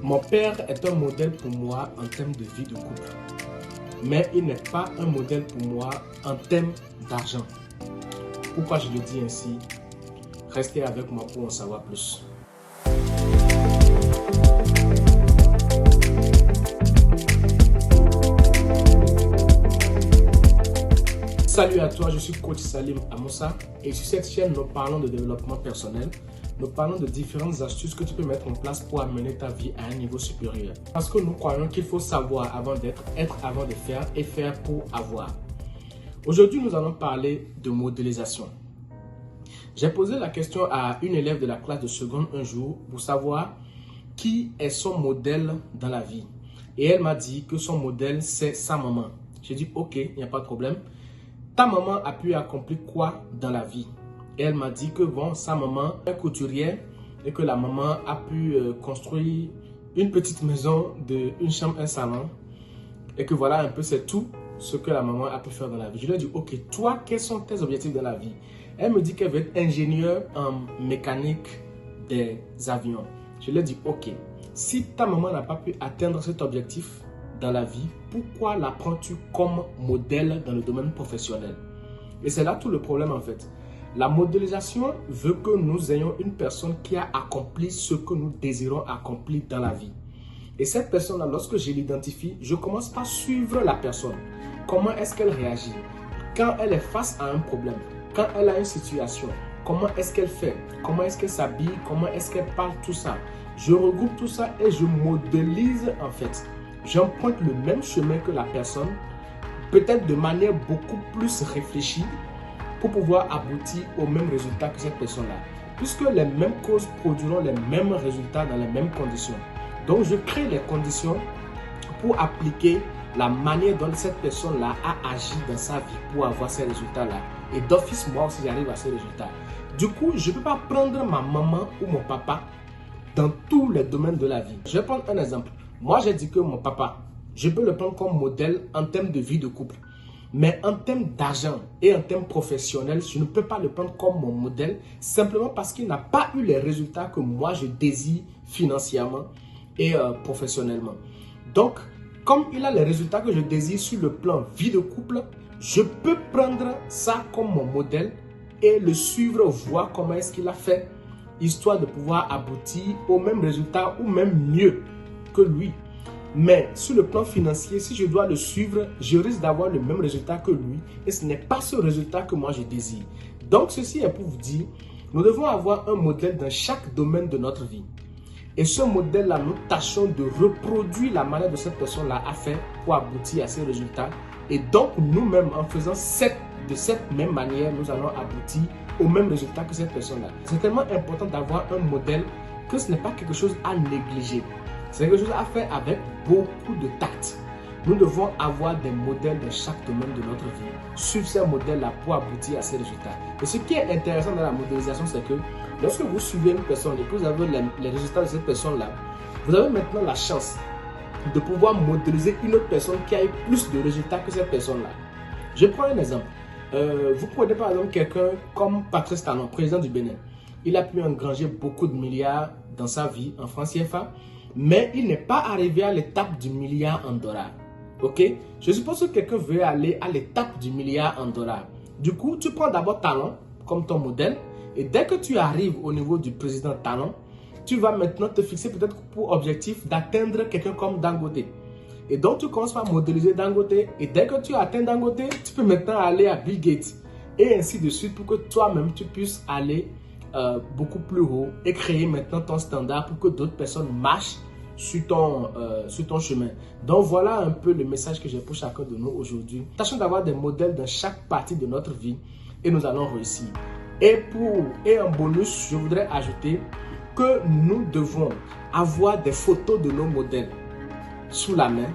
Mon père est un modèle pour moi en termes de vie de couple. Mais il n'est pas un modèle pour moi en termes d'argent. Pourquoi je le dis ainsi? Restez avec moi pour en savoir plus. Salut à toi, je suis coach Salim Amoussa et sur cette chaîne, nous parlons de développement personnel. Nous parlons de différentes astuces que tu peux mettre en place pour amener ta vie à un niveau supérieur. Parce que nous croyons qu'il faut savoir avant d'être, être avant de faire et faire pour avoir. Aujourd'hui, nous allons parler de modélisation. J'ai posé la question à une élève de la classe de seconde un jour pour savoir qui est son modèle dans la vie. Et elle m'a dit que son modèle, c'est sa maman. J'ai dit, ok, il n'y a pas de problème. Ta maman a pu accomplir quoi dans la vie? Et elle m'a dit que bon, sa maman est couturière et que la maman a pu construire une petite maison de une chambre, un salon. Et que voilà un peu, c'est tout ce que la maman a pu faire dans la vie. Je lui ai dit, ok, toi, quels sont tes objectifs dans la vie? Elle me dit qu'elle veut être ingénieure en mécanique des avions. Je lui ai dit, ok, si ta maman n'a pas pu atteindre cet objectif dans la vie, pourquoi la prends-tu comme modèle dans le domaine professionnel? Et c'est là tout le problème en fait. La modélisation veut que nous ayons une personne qui a accompli ce que nous désirons accomplir dans la vie. Et cette personne-là, lorsque je l'identifie, je commence par suivre la personne. Comment est-ce qu'elle réagit? Quand elle est face à un problème, quand elle a une situation, comment est-ce qu'elle fait? Comment est-ce qu'elle s'habille? Comment est-ce qu'elle parle? Tout ça. Je regroupe tout ça et je modélise en fait. J'emprunte le même chemin que la personne, peut-être de manière beaucoup plus réfléchie, pour pouvoir aboutir au même résultat que cette personne-là. Puisque les mêmes causes produiront les mêmes résultats dans les mêmes conditions. Donc, je crée les conditions pour appliquer la manière dont cette personne-là a agi dans sa vie pour avoir ces résultats-là. Et d'office, moi aussi, j'arrive à ces résultats. Du coup, je ne peux pas prendre ma maman ou mon papa dans tous les domaines de la vie. Je vais prendre un exemple. Moi, j'ai dit que mon papa, je peux le prendre comme modèle en termes de vie de couple. Mais en termes d'argent et en termes professionnels, je ne peux pas le prendre comme mon modèle simplement parce qu'il n'a pas eu les résultats que moi je désire financièrement et professionnellement. Donc, comme il a les résultats que je désire sur le plan vie de couple, je peux prendre ça comme mon modèle et le suivre, voir comment est-ce qu'il a fait, histoire de pouvoir aboutir au même résultat ou même mieux que lui. Mais sur le plan financier, si je dois le suivre, je risque d'avoir le même résultat que lui et ce n'est pas ce résultat que moi je désire. Donc ceci est pour vous dire, nous devons avoir un modèle dans chaque domaine de notre vie. Et ce modèle-là, nous tâchons de reproduire la manière dont cette personne-là a fait pour aboutir à ces résultats. Et donc nous-mêmes, en faisant de cette même manière, nous allons aboutir au même résultat que cette personne-là. C'est tellement important d'avoir un modèle que ce n'est pas quelque chose à négliger. C'est quelque chose à faire avec beaucoup de tact. Nous devons avoir des modèles dans chaque domaine de notre vie. Suivre ces modèles-là pour aboutir à ces résultats. Et ce qui est intéressant dans la modélisation, c'est que lorsque vous suivez une personne et que vous avez les résultats de cette personne-là, vous avez maintenant la chance de pouvoir modéliser une autre personne qui a eu plus de résultats que cette personne-là. Je prends un exemple. Vous prenez par exemple quelqu'un comme Patrice Talon, président du Bénin. Il a pu engranger beaucoup de milliards dans sa vie en francs CFA. Mais il n'est pas arrivé à l'étape du milliard en dollars. Ok? Je suppose que quelqu'un veut aller à l'étape du milliard en dollars. Du coup, tu prends d'abord Talon comme ton modèle. Et dès que tu arrives au niveau du président Talon, tu vas maintenant te fixer peut-être pour objectif d'atteindre quelqu'un comme Dangote. Et donc, tu commences par modéliser Dangote. Et dès que tu atteins Dangote, tu peux maintenant aller à Bill Gates. Et ainsi de suite pour que toi-même, tu puisses aller beaucoup plus haut et créer maintenant ton standard pour que d'autres personnes marchent sur ton chemin. Donc voilà un peu le message que j'ai pour chacun de nous aujourd'hui. Tâchons d'avoir des modèles dans chaque partie de notre vie et nous allons réussir. Et en bonus, je voudrais ajouter que nous devons avoir des photos de nos modèles sous la main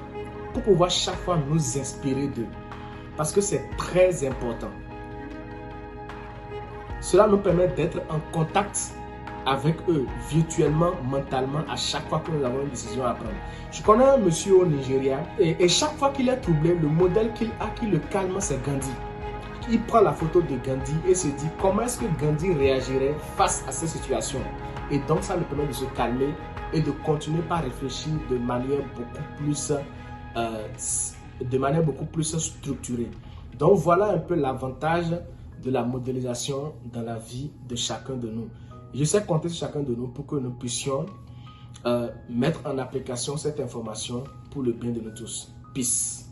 pour pouvoir chaque fois nous inspirer d'eux. Parce que c'est très important. Cela nous permet d'être en contact avec eux virtuellement, mentalement, à chaque fois que nous avons une décision à prendre. Je connais un monsieur au Nigeria et chaque fois qu'il est troublé, le modèle qu'il a qui le calme, c'est Gandhi. Il prend la photo de Gandhi et se dit comment est-ce que Gandhi réagirait face à ces situations. Et donc, ça nous permet de se calmer et de continuer par réfléchir de manière beaucoup plus structurée. Donc, voilà un peu l'avantage de la modélisation dans la vie de chacun de nous. Je sais compter sur chacun de nous pour que nous puissions mettre en application cette information pour le bien de nous tous. Peace.